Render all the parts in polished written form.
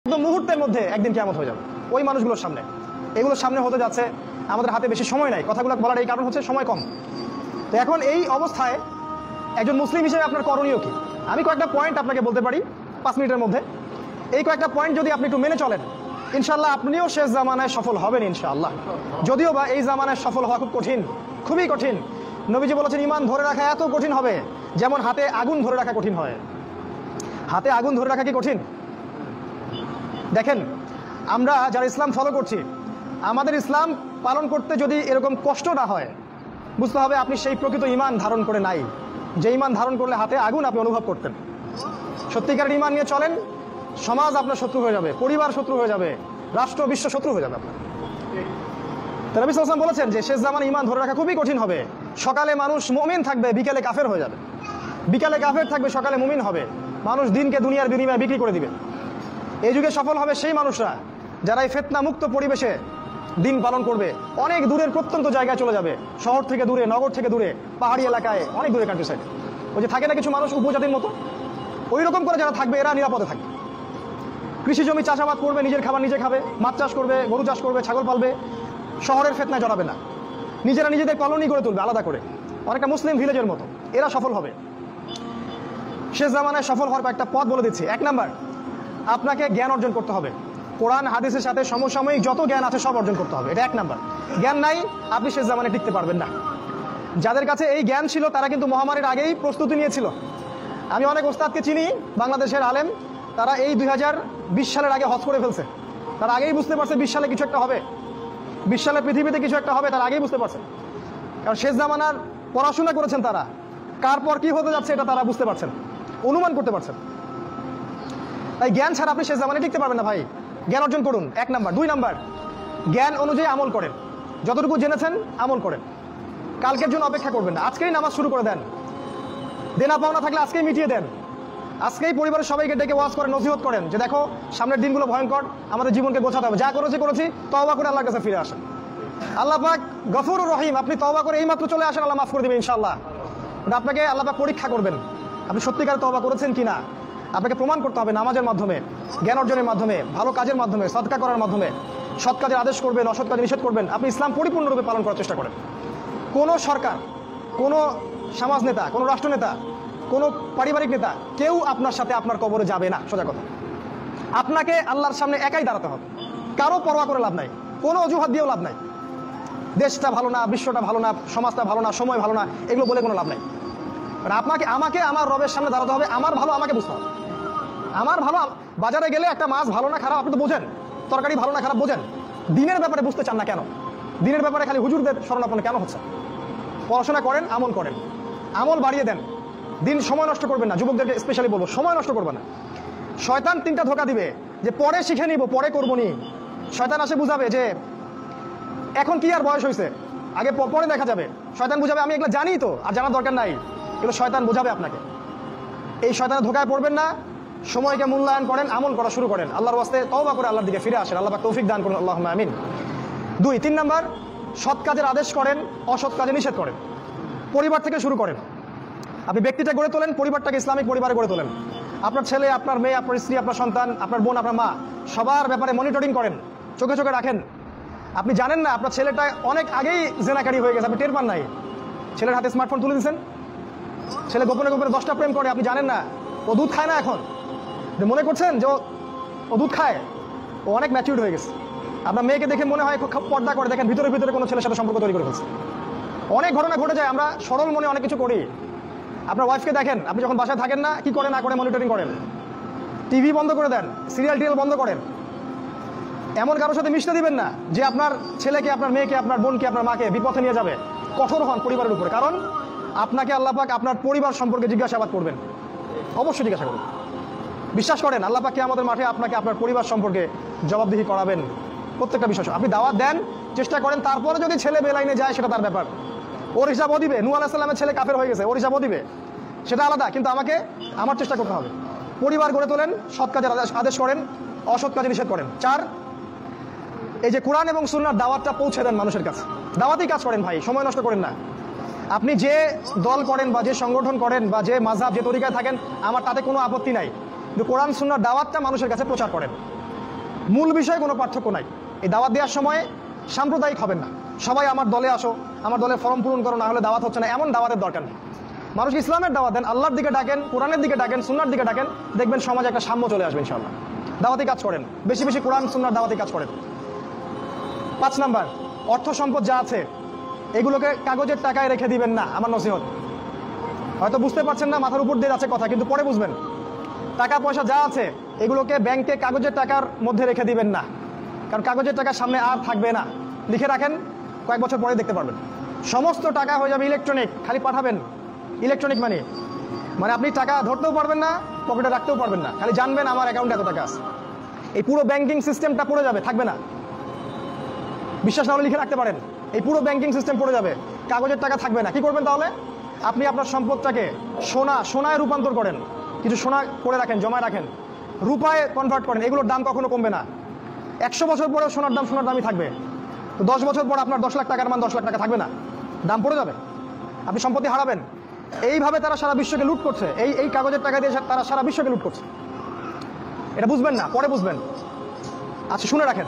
একদম মুহূর্তের মধ্যে একদিন কিয়ামত হয়ে যাবে ওই মানুষগুলোর সামনে। এগুলোর সামনে হতে যাচ্ছে, আমাদের হাতে বেশি সময় নাই কথাগুলো বলার, এই কারণ হচ্ছে সময় কম। তো এখন এই অবস্থায় একজন মুসলিম হিসেবে আপনার করণীয় কি? আমি কয়েকটা পয়েন্ট আপনাকে বলতে পারি 5 মিনিটের মধ্যে। এই কয়েকটা পয়েন্ট যদি আপনি একটু মেনে চলেন, ইনশাআল্লাহ আপনিও শেষ জামানায় সফল হবেন ইনশাআল্লাহ। যদিও বা এই জামানায় সফল হওয়া খুব কঠিন, খুবই কঠিন। নবীজি বলেছেন ঈমান ধরে রাখা এত কঠিন হবে যেমন হাতে আগুন ধরে রাখা কঠিন হয়। হাতে আগুন ধরে রাখা কি কঠিন? দেখেন, আমরা যারা ইসলাম ফলো করছি, আমাদের ইসলাম পালন করতে যদি এরকম কষ্ট না হয়, বুঝতে হবে আপনি সেই প্রকৃত ঈমান ধারণ করে নাই, যে ঈমান ধারণ করলে হাতে আগুন আপনি অনুভব করতেন। সত্যিকারের ঈমান নিয়ে চলেন, সমাজ আপনার শত্রু হয়ে যাবে, পরিবার শত্রু হয়ে যাবে, রাষ্ট্র বিশ্ব শত্রু হয়ে যাবে আপনার। নবী সাল্লাল্লাহু আলাইহি ওয়াসাল্লাম বলেছেন যে শেষ জামানে ঈমান ধরে রাখা খুবই কঠিন হবে। সকালে মানুষ মুমিন থাকবে, বিকেলে কাফের হয়ে যাবে। বিকালে কাফের থাকবে, সকালে মুমিন হবে। মানুষ দিনকে দুনিয়ার বিনিময়ে বিক্রি করে দিবে। এই যুগে সফল হবে সেই মানুষরা যারা এই ফিতনা মুক্ত পরিবেশে দিন পালন করবে। অনেক দূরের প্রত্যন্ত জায়গায় চলে যাবে, শহর থেকে দূরে, নগর থেকে দূরে, পাহাড়ি এলাকায়, অনেক দূরে কান্ট্রি সাইড। ওই যে থাকে না কিছু মানুষ উপজাতির মতো, ওই রকম করে যারা থাকবে এরা নিরাপদে থাকবে। কৃষি জমি চাষাবাদ করবে, নিজের খাবার নিজে খাবে, মাছ চাষ করবে, গরু চাষ করবে, ছাগল পালবে, শহরের ফিতনায় জড়াবে না। নিজেরা নিজেদের কলোনি গড়ে তুলবে আলাদা করে, অনেকটা মুসলিম ভিলেজের মতো। এরা সফল হবে। শেষ জামানায় সফল হওয়ার একটা পথ বলে দিচ্ছি। 1 নাম্বার, আপনাকে জ্ঞান অর্জন করতে হবে। কোরআন হাদিসের সাথে সমসাময়িক যত জ্ঞান আছে সব অর্জন করতে হবে, এটা 1 নাম্বার। জ্ঞান নাই, আপনি শেষ জামানায় টিকতে পারবেন না। যাদের কাছে এই জ্ঞান ছিল তারা কিন্তু মহামারীর আগেই প্রস্তুতি নিয়েছিল। আমি অনেক ওস্তাদকে চিনি, বাংলাদেশের আলেম, তারা এই 2020 সালের আগে হজ করে ফেলছে। তারা আগেই বুঝতে পারছে 20 সালে কিছু একটা হবে, 20 সালে পৃথিবীতে কিছু একটা হবে, তারা আগেই বুঝতে পারছে। কারণ শেষ জামানার পড়াশোনা করেছেন তারা, কার পর কি হতে যাচ্ছে এটা তারা বুঝতে পারছেন, অনুমান করতে পারছেন। তাই জ্ঞান ছাড়া আপনি শেষ জামানায় টিকতে পারবেন না ভাই। জ্ঞান অর্জন করুন, 1 নাম্বার। 2 নাম্বার, জ্ঞান অনুযায়ী আমল করেন। যতটুকু জেনেছেন আমল করেন, কালকের জন্য অপেক্ষা করবেন না। আজকেই নামাজ শুরু করে দেন, দেনা পাওনা থাকলে আজকেই মিটিয়ে দেন। আজকেই পরিবারের সবাইকে ডেকে ওয়াজ করেন, নসিহত করেন যে দেখো সামনের দিনগুলো ভয়ঙ্কর, আমাদের জীবনকে গোছাতে হবে, যা করেছি তওবা করে আল্লাহর কাছে ফিরে আসেন। আল্লাহ পাক গফুরুর রহিম, আপনি তওবা করে এইমাত্র চলে আসেন, আল্লাহ মাফ করে দেবেন ইনশাআল্লাহ। আপনাকে আল্লাহ পাক পরীক্ষা করবেন আপনি সত্যিকার তওবা করেছেন কিনা। আপনাকে প্রমাণ করতে হবে নামাজের মাধ্যমে, জ্ঞান অর্জনের মাধ্যমে, ভালো কাজের মাধ্যমে, সদকা করার মাধ্যমে। সৎ কাজের আদেশ করবেন, অসৎ কাজে নিষেধ করবেন। আপনি ইসলাম পরিপূর্ণরূপে পালন করার চেষ্টা করেন। কোনো সরকার, কোনো সমাজ নেতা, কোনো রাষ্ট্রনেতা, কোনো পারিবারিক নেতা কেউ আপনার সাথে আপনার কবরে যাবে না। সোজা কথা, আপনাকে আল্লাহর সামনে একাই দাঁড়াতে হবে। কারো পরোয়া করে লাভ নাই, কোনো অজুহাত দিয়েও লাভ নাই। দেশটা ভালো না, বিশ্বটা ভালো না, সমাজটা ভালো না, সময় ভালো না, এগুলো বলে কোনো লাভ নাই। আমাকে আমার রবের সামনে দাঁড়াতে হবে। আমার ভালো আমাকে বুঝতে হবে। আমার ভালো, বাজারে গেলে একটা মাছ ভালো না খারাপ আপনি তো বোঝেন, তরকারি ভালো না খারাপ বোঝেন। দিনের ব্যাপারে বুঝতে চান না কেন? দিনের ব্যাপারে খালি হুজুরদের স্মরণ আপনার কেন হচ্ছে? পড়াশোনা করেন, আমল করেন, আমল বাড়িয়ে দেন। দিন সময় নষ্ট করবেন না। যুবকদেরকে স্পেশালি বলবো, সময় নষ্ট করবেন না। শয়তান 3টা ধোঁকা দিবে যে পরে শিখে নিব, পরে করবো নি। শয়তান আসে বুঝাবে যে এখন কি আর বয়স হয়েছে, আগে পরে দেখা যাবে। শয়তান বুঝাবে আমি এগুলো জানি তো, আর জানার দরকার নাই। এগুলো শয়তান বোঝাবে আপনাকে। এই শয়তানের ধোঁকায় পড়বেন না। সময়কে মূল্যায়ন করেন, আমল করা শুরু করেন, আল্লাহর ওয়াস্তে তওবা করে আল্লাহর দিকে ফিরে আসেন। আল্লাহ পাক তৌফিক দান করুন, আল্লাহুম্মা আমিন। 3 নাম্বার, সৎ কাজের আদেশ করেন, অসৎ কাজে নিষেধ করেন। পরিবার থেকে শুরু করেন। আপনি ব্যক্তিটা গড়ে তোলেন, পরিবারটাকে ইসলামিক পরিবারে গড়ে তোলেন। আপনার ছেলে, আপনার মেয়ে, আপনার স্ত্রী, আপনার সন্তান, আপনার বোন, আপনার মা, সবার ব্যাপারে মনিটরিং করেন, চোখে চোখে রাখেন। আপনি জানেন না আপনার ছেলেটা অনেক আগেই জেনাকারী হয়ে গেছে, আপনি টের পান নাই। ছেলের হাতে স্মার্টফোন তুলে দিচ্ছেন, ছেলে গোপনে গোপনে 10টা প্রেম করে, আপনি জানেন না। ও দুধ খায় না এখন, মনে করছেন যে ও দুধ খায়, ও অনেক ম্যাচিউরড হয়ে গেছে। আপনার মেয়েকে দেখে মনে হয় খুব পর্দা করে, দেখেন ভিতরে ভিতরে কোনো ছেলের সাথে সম্পর্ক তৈরি করে ফেলছে। অনেক ঘটনা ঘটে যায়, আমরা সরল মনে অনেক কিছু করি। আপনার ওয়াইফকে দেখেন, আপনি যখন বাসায় থাকেন না, কি করে না করে মনিটরিং করেন। টিভি বন্ধ করে দেন, সিরিয়াল টিরিয়াল বন্ধ করেন। এমন কারোর সাথে মিশতে দিবেন না যে আপনার ছেলেকে, আপনার মেয়েকে, আপনার বোনকে, আপনার মাকে বিপথে নিয়ে যাবে। কঠোর হন পরিবারের উপরে, কারণ আপনাকে আল্লাহ পাক আপনার পরিবার সম্পর্কে জিজ্ঞাসাবাদ করবেন, অবশ্যই জিজ্ঞাসা করবেন। বিশ্বাস করেন আল্লাহ পাক কিয়ামতের মাঠে আপনাকে আপনার পরিবার সম্পর্কে জবাবদিহি করাবেন প্রত্যেকটা বিষয়। আপনি দাওয়াত দেন, চেষ্টা করেন, তারপরে যদি ছেলে বেলাইনে যায় সেটা তার ব্যাপার, ওর হিসাবও দিবে। নূহ আলাইহিস সালামের ছেলে কাফের হয়ে গেছে, ওর হিসাবও দিবে, সেটা আলাদা। কিন্তু আমাকে আমার চেষ্টা করতে হবে। পরিবার গড়ে তোলেন, সৎ কাজের আদেশ করেন, অসৎ কাজে নিষেধ করেন। 4, এই যে কোরআন এবং সুন্নাহর দাওয়াতটা পৌঁছে দেন মানুষের কাছে। দাওয়াতেই কাজ করেন ভাই, সময় নষ্ট করেন না। আপনি যে দল করেন বা যে সংগঠন করেন বা যে মাযহাব, যে তরিকায় থাকেন, আমার তাতে কোনো আপত্তি নাই, কিন্তু কোরআন সুন্নাহর দাওয়াতটা মানুষের কাছে প্রচার করেন। মূল বিষয়ে কোনো পার্থক্য নাই। এই দাওয়াত দেওয়ার সময় সাম্প্রদায়িক হবেন না, সবাই আমার দলে আসো, আমার দলে ফর্ম পূরণ করো, না হলে দাওয়াত হচ্ছে না, এমন দাওয়াতের দরকার নেই। মানুষ ইসলামের দাওয়াত দেন, আল্লাহর দিকে ডাকেন, কোরআনের দিকে ডাকেন, সুন্নার দিকে ডাকেন, দেখবেন সমাজে একটা সাম্য চলে আসবে ইনশাআল্লাহ। দাওয়াতি কাজ করেন, বেশি বেশি কোরআন সুন্নার দাওয়াতি কাজ করেন। 5 নাম্বার, অর্থ সম্পদ যা আছে এগুলোকে কাগজের টাকায় রেখে দিবেন না। আমার নসিহত, হয়তো বুঝতে পারছেন না, মাথার উপর দিয়ে যাচ্ছে কথা, কিন্তু পরে বুঝবেন। টাকা পয়সা যা আছে এগুলোকে ব্যাংকে কাগজের টাকার মধ্যে রেখে দিবেন না, কারণ কাগজের টাকার সামনে আর থাকবে না। লিখে রাখেন, কয়েক বছর পরে দেখতে পারবেন সমস্ত টাকা হয়ে যাবে ইলেকট্রনিক, খালি পাঠাবেন। ইলেকট্রনিক মানে আপনি টাকা ধরতেও পারবেন না, পকেটে রাখতেও পারবেন না, খালি জানবেন আমার অ্যাকাউন্টে এত টাকা আছে। এই পুরো ব্যাংকিং সিস্টেমটা পড়ে যাবে, থাকবে না। বিশ্বাস না হলে লিখে রাখতে পারেন, এই পুরো ব্যাংকিং সিস্টেম পড়ে যাবে, কাগজের টাকা থাকবে না। কি করবেন তাহলে? আপনি আপনার সম্পদটাকে সোনায় রূপান্তর করেন, কিছু সোনা করে রাখেন, জমায় রাখেন, রূপায় কনভার্ট করেন। এগুলোর দাম কখনো কমবে না। 100 বছর পরেও সোনার দামই থাকবে। তো 10 বছর পর আপনার 10 লাখ টাকার মান 10 লাখ টাকা থাকবে না, দাম পড়ে যাবে, আপনি সম্পত্তি হারাবেন। এইভাবে তারা সারা বিশ্বকে লুট করছে, এই কাগজের টাকা দিয়ে তারা সারা বিশ্বকে লুট করছে। এটা বুঝবেন না, পরে বুঝবেন। আচ্ছা, শুনে রাখেন।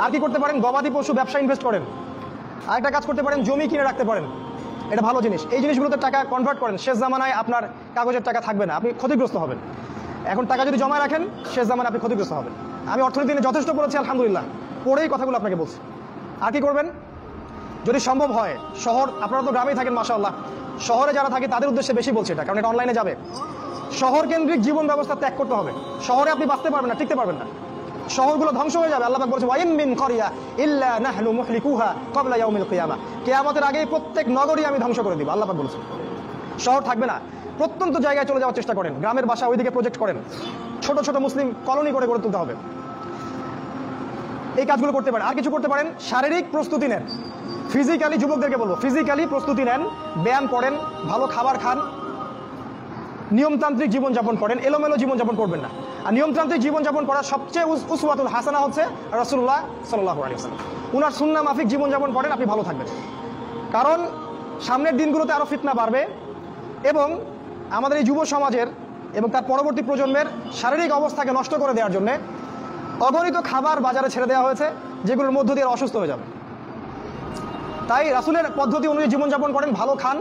আর কি করতে পারেন? গবাদি পশু ব্যবসা ইনভেস্ট করেন। আরেকটা কাজ করতে পারেন, জমি কিনে রাখতে পারেন, এটা ভালো জিনিস। এই জিনিসগুলোতে টাকা কনভার্ট করেন। শেষ জামানায় আপনার কাগজের টাকা থাকবে না, আপনি ক্ষতিগ্রস্ত হবেন। এখন টাকা যদি জমায় রাখেন, শেষ জামানায় আপনি ক্ষতিগ্রস্ত হবেন। আমি অর্থনীতি নিয়ে যথেষ্ট পড়েছি আলহামদুলিল্লাহ, পড়েই কথাগুলো আপনাকে বলছি। আর কি করবেন? যদি সম্ভব হয়, শহর, আপনারা তো গ্রামেই থাকেন মাশাআল্লাহ, শহরে যারা থাকে তাদের উদ্দেশ্যে বেশি বলছি এটা, কারণ এটা অনলাইনে যাবে। শহর কেন্দ্রিক জীবন ব্যবস্থা ত্যাগ করতে হবে। শহরে আপনি বাঁচতে পারবেন না, টিকতে পারবেন না, শহরগুলো ধ্বংস হয়ে যাবে। আল্লাহ পাক বলেছে, ওয়াইম মিন ক্বরিয়া ইল্লা নাহনু মুহলিকুহা ক্বাবলা ইয়াউমিল কিয়ামা, কিয়ামতের আগেই প্রত্যেক নগরী আমি ধ্বংস করে দিব, আল্লাহ পাক বলেছে। শহর থাকবে না, প্রত্যন্ত জায়গায় চলে যাওয়ার চেষ্টা করেন, গ্রামের বাসা ওইদিকে প্রজেক্ট করেন, ছোট ছোট মুসলিম কলোনি করে গড়ে তুলতে হবে। এই কাজগুলো করতে পারেন। আর কিছু করতে পারেন, শারীরিক প্রস্তুতি নেন। ফিজিক্যালি, যুবকদেরকে বলবো, ফিজিক্যালি প্রস্তুতি নেন, ব্যায়াম করেন, ভালো খাবার খান, নিয়মতান্ত্রিক জীবনযাপন করেন, এলোমেলো জীবনযাপন করবেন না। আর নিয়মতান্ত্রিক জীবনযাপন করার সবচেয়ে উসওয়াতুল হাসানা হচ্ছে রাসূলুল্লাহ সাল্লাল্লাহু আলাইহি ওয়াসাল্লাম। উনার সুন্নাহ মাফিক জীবনযাপন করেন, আপনি ভালো থাকবেন। কারণ সামনের দিনগুলোতে আরও ফিতনা বাড়বে, এবং আমাদের এই যুব সমাজের এবং তার পরবর্তী প্রজন্মের শারীরিক অবস্থাকে নষ্ট করে দেওয়ার জন্য অগণিত খাবার বাজারে ছেড়ে দেওয়া হয়েছে, যেগুলোর মধ্য দিয়ে অসুস্থ হয়ে যাবে। তাই রাসূলের পদ্ধতি অনুযায়ী জীবনযাপন করেন, ভালো খান,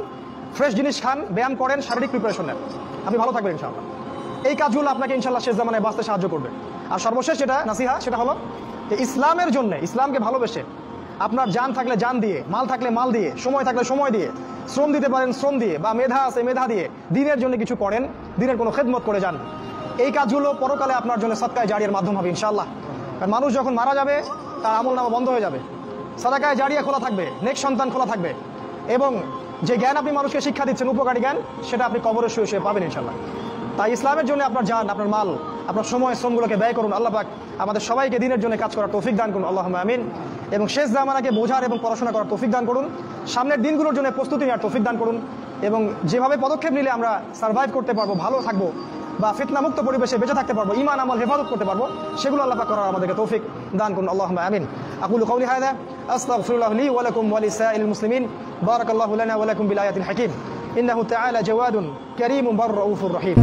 ফ্রেশ জিনিস খান, ব্যায়াম করেন, শারীরিক প্রিপারেশন নেন, আপনি ভালো থাকবেন ইনশাআল্লাহ। এই কাজগুলো আপনাকে ইনশাআল্লাহ শেষ জামানায় বাঁচতে সাহায্য করবে। আর সর্বশেষ যেটা নাসিহা, সেটা হলো যে ইসলামের জন্য, ইসলামকে ভালোবেসে আপনার জান থাকলে জান দিয়ে, মাল থাকলে মাল দিয়ে, সময় থাকলে সময় দিয়ে, শ্রম দিতে পারেন শ্রম দিয়ে, বা মেধা আছে মেধা দিয়ে দিনের জন্য কিছু করেন, দিনের কোনো খেদমত করে যান। এই কাজগুলো পরকালে আপনার জন্য সাদকায়ে জারিয়ার মাধ্যম হবে ইনশাআল্লাহ। কারণ মানুষ যখন মারা যাবে, তার আমলনামা বন্ধ হয়ে যাবে, সাদাকায়ে জারিয়া খোলা থাকবে, নেক সন্তান খোলা থাকবে, এবং যে জ্ঞান আপনি মানুষকে শিক্ষা দিচ্ছেন, উপকারী জ্ঞান, সেটা আপনি কবরে শুয়ে শুয়ে পাবেন ইনশাআল্লাহ। তাই ইসলামের জন্য আপনার জান, আপনার মাল, আপনার সময়, শ্রমগুলোকে ব্যয় করুন। আল্লাহ পাক আমাদের সবাইকে দিনের জন্য কাজ করার তৌফিক দান করুন, আল্লাহুম্মা আমিন। এবং শেষ জামানাকে বোঝার এবং পড়াশোনা করার তৌফিক দান করুন। সামনের দিনগুলোর জন্য প্রস্তুতি নেওয়ার তৌফিক দান করুন, এবং যেভাবে পদক্ষেপ নিলে আমরা সার্ভাইভ করতে পারবো, ভালো থাকবো, বা ফিতনামুক্ত পরিবেশে বেঁচে থাকতে পারবো, ঈমান আমল হেফাজত করতে পারবো, সেগুলো আল্লাহ পাক করার আমাদেরকে তৌফিক দান করুন, আল্লাহুম্মা আমিন। আকুলু কাউলি হাযা আস্তাগফিরুল্লাহ লি ওয়া লাকুম ওয়া লিসাইরিল মুসলিমিন। বারাকাল্লাহু লানা ওয়া লাকুম বিল আয়াতিল হাকীম। ইন্নাহু তাআলা জাওয়াদুন কারীমুন বাররাউফুর রহিম।